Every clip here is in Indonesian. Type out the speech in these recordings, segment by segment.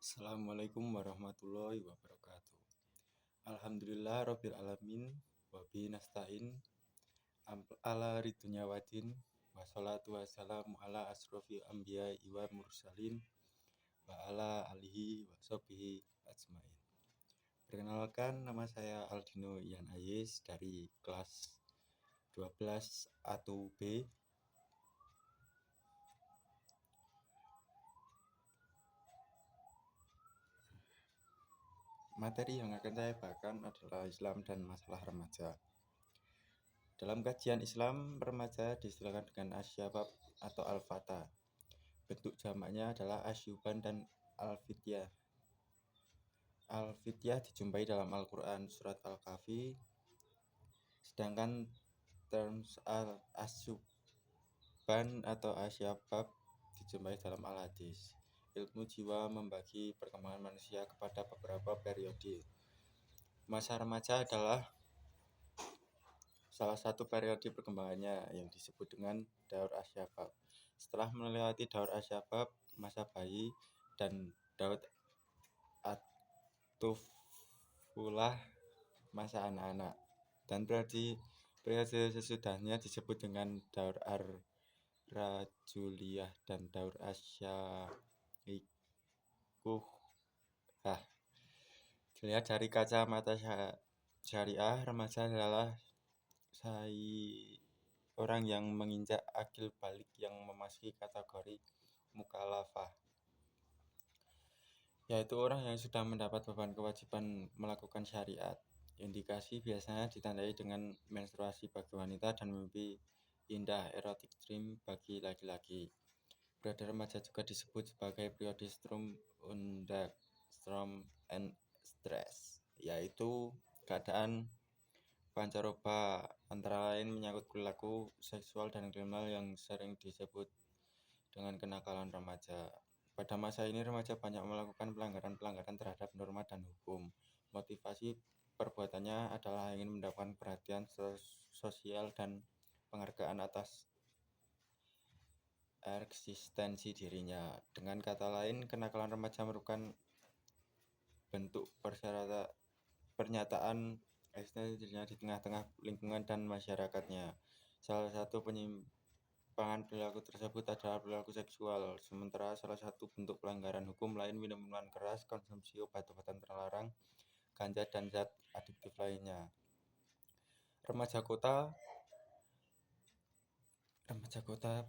Assalamualaikum warahmatullahi wabarakatuh. Alhamdulillah rabbil alamin wa bihi nasta'in ala ridunya wadin wassalatu wassalamu ala asrofil anbiya'i wa mursalin wa ala alihi wa sahbihi ajmain. Perkenalkan, nama saya Aldino Ian Ayis dari kelas 12 A2 B. Materi yang akan saya bawakan adalah Islam dan masalah remaja. Dalam kajian Islam, remaja diistilahkan dengan asyabab atau al-fata. Bentuk jamaknya adalah asyuban dan al-fityah. Al-fityah dijumpai dalam Al-Quran surat Al-Kahfi, sedangkan terms asyuban atau asyabab dijumpai dalam Al-Hadis. Ilmu jiwa membagi perkembangan manusia kepada beberapa periode. Masa remaja adalah salah satu periode perkembangannya yang disebut dengan daur asyabab. Setelah melewati daur asyabab, masa bayi, dan daur at-tufulah, masa anak-anak, dan periode sesudahnya disebut dengan daur ar-rajuliyah dan daur asyaiquh. Dilihat dari kacamata syariah, remaja adalah orang yang menginjak akil balik yang memasuki kategori mukallafah, yaitu orang yang sudah mendapat beban kewajiban melakukan syariat. Indikasi biasanya ditandai dengan menstruasi bagi wanita dan mimpi indah erotic dream bagi laki-laki. Periode remaja juga disebut sebagai periode storm and stress, yaitu keadaan pancaroba antara lain menyangkut perilaku seksual dan kriminal yang sering disebut dengan kenakalan remaja. Pada masa ini remaja banyak melakukan pelanggaran terhadap norma dan hukum. Motivasi perbuatannya adalah ingin mendapatkan perhatian sosial dan penghargaan atas eksistensi dirinya. Dengan kata lain, kenakalan remaja merupakan bentuk pernyataan eksistensi dirinya di tengah-tengah lingkungan dan masyarakatnya. Salah satu penyimpangan perilaku tersebut adalah perilaku seksual, sementara salah satu bentuk pelanggaran hukum lain minuman keras, konsumsi obat-obatan terlarang, ganja, dan zat adiktif lainnya. Remaja kota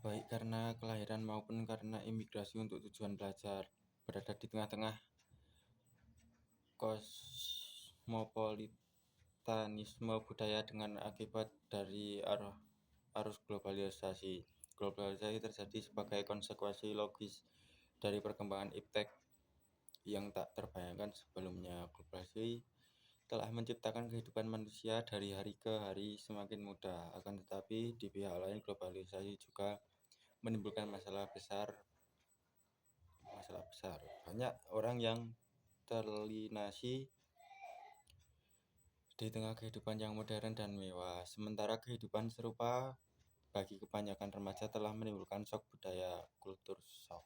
baik karena kelahiran maupun karena imigrasi untuk tujuan belajar, berada di tengah-tengah kosmopolitanisme budaya dengan akibat dari arus globalisasi. Globalisasi terjadi sebagai konsekuensi logis dari perkembangan iptek yang tak terbayangkan sebelumnya. Globalisasi telah menciptakan kehidupan manusia dari hari ke hari semakin mudah. Akan tetapi di pihak lain globalisasi juga menimbulkan masalah besar. Banyak orang yang terlinasi di tengah kehidupan yang modern dan mewah, sementara kehidupan serupa bagi kebanyakan remaja telah menimbulkan shock budaya, kultur shock.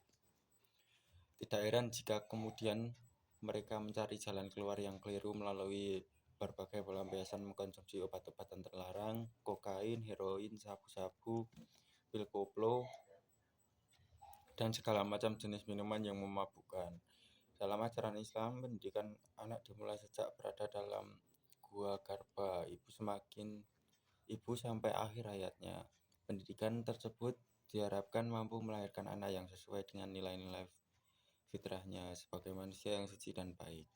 Tidak heran jika kemudian mereka mencari jalan keluar yang keliru melalui berbagai pelampiasan mengkonsumsi obat-obatan terlarang, kokain, heroin, sabu-sabu, pil koplo, dan segala macam jenis minuman yang memabukkan. Dalam ajaran Islam, pendidikan anak dimulai sejak berada dalam gua garba ibu sampai akhir hayatnya. Pendidikan tersebut diharapkan mampu melahirkan anak yang sesuai dengan nilai-nilai fitrahnya sebagai manusia yang suci dan baik.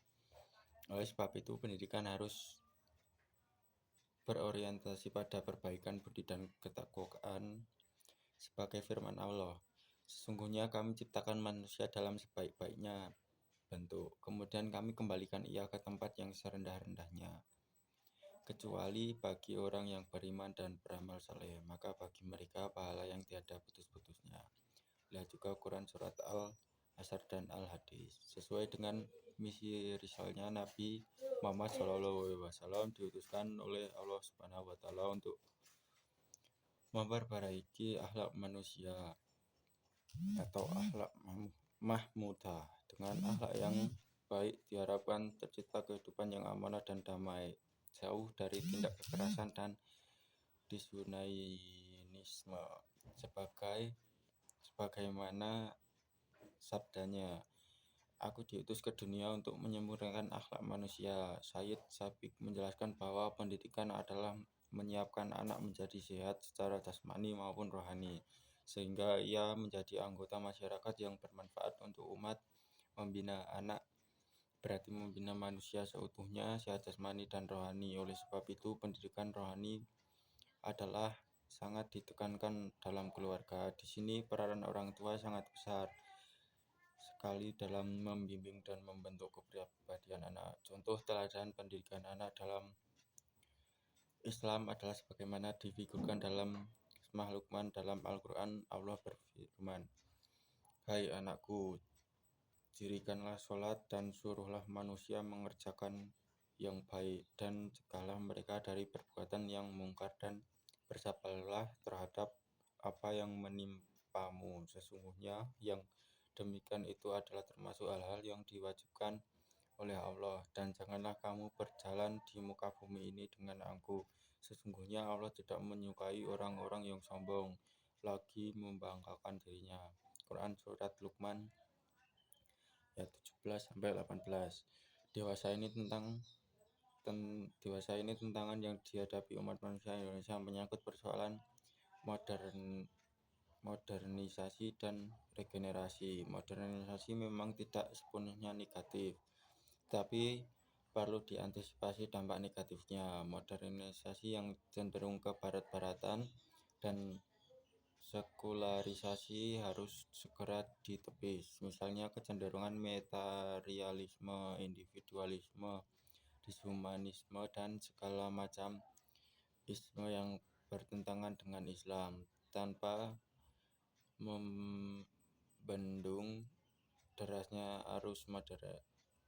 Oleh sebab itu, pendidikan harus berorientasi pada perbaikan budi dan ketakwaan sebagai firman Allah. Sesungguhnya kami ciptakan manusia dalam sebaik-baiknya bentuk, kemudian kami kembalikan ia ke tempat yang serendah-rendahnya. Kecuali bagi orang yang beriman dan beramal saleh, maka bagi mereka pahala yang tiada putus-putusnya. Lihat juga Quran surat Al-Asr dan Al-Hadis. Sesuai dengan misi risalnya, Nabi Muhammad SAW diutuskan oleh Allah Subhanahu wa Ta'ala untuk memperbaiki akhlak manusia atau akhlak mahmudah Dengan akhlak yang baik diharapkan tercipta kehidupan yang amanah dan damai, jauh dari tindak kekerasan dan disunianisme. Sebagaimana sabdanya, aku diutus ke dunia untuk menyempurnakan akhlak manusia. Sayyid Sabiq menjelaskan bahwa pendidikan adalah menyiapkan anak menjadi sehat secara jasmani maupun rohani, sehingga ia menjadi anggota masyarakat yang bermanfaat untuk umat. Membina anak berarti membina manusia seutuhnya, sehat jasmani dan rohani. Oleh sebab itu, pendidikan rohani adalah sangat ditekankan dalam keluarga. Di sini peran orang tua sangat besar sekali dalam membimbing dan membentuk kepribadian anak. Contoh teladan pendidikan anak dalam Islam adalah sebagaimana difigurkan dalam Surah Luqman dalam Al-Quran. Allah berfirman, "Hai anakku, dirikanlah sholat dan suruhlah manusia mengerjakan yang baik, dan cegahlah mereka dari perbuatan yang mungkar, dan bersabarlah terhadap apa yang menimpamu. Sesungguhnya yang demikian itu adalah termasuk hal-hal yang diwajibkan oleh Allah, dan janganlah kamu berjalan di muka bumi ini dengan angkuh. Sesungguhnya Allah tidak menyukai orang-orang yang sombong, lagi membanggakan dirinya." Quran Surat Luqman ayat 17-18. Dewasa ini tantangan yang dihadapi umat manusia Indonesia menyangkut persoalan modernisasi dan regenerasi. Modernisasi memang tidak sepenuhnya negatif, tapi perlu diantisipasi dampak negatifnya. Modernisasi yang cenderung ke barat-baratan dan sekularisasi harus segera ditepis. Misalnya kecenderungan materialisme, individualisme, dishumanisme, dan segala macam isme yang bertentangan dengan Islam. Tanpa membendung derasnya arus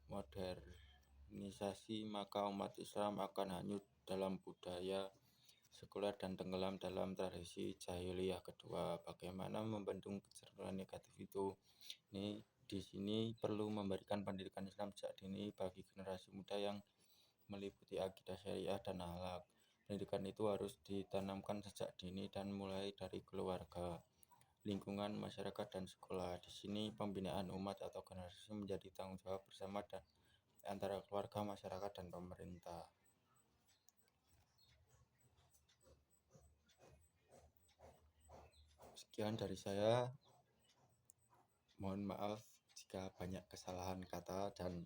modernisasi, maka umat Islam akan hanyut dalam budaya sekuler dan tenggelam dalam tradisi jahiliyah kedua. Bagaimana membendung kecenderungan negatif itu? Di sini perlu memberikan pendidikan Islam sejak dini bagi generasi muda yang meliputi akidah syariah dan akhlak. Pendidikan itu harus ditanamkan sejak dini dan mulai dari keluarga, lingkungan, masyarakat, dan sekolah. Di sini pembinaan umat atau generasi menjadi tanggung jawab bersama dan antara keluarga, masyarakat, dan pemerintah. Sekian dari saya. Mohon maaf jika banyak kesalahan kata dan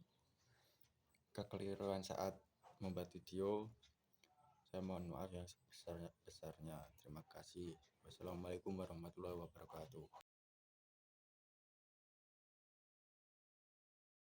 kekeliruan saat membuat video. Saya mohon maaf yang sebesar-besarnya. Terima kasih. Wassalamualaikum warahmatullahi wabarakatuh.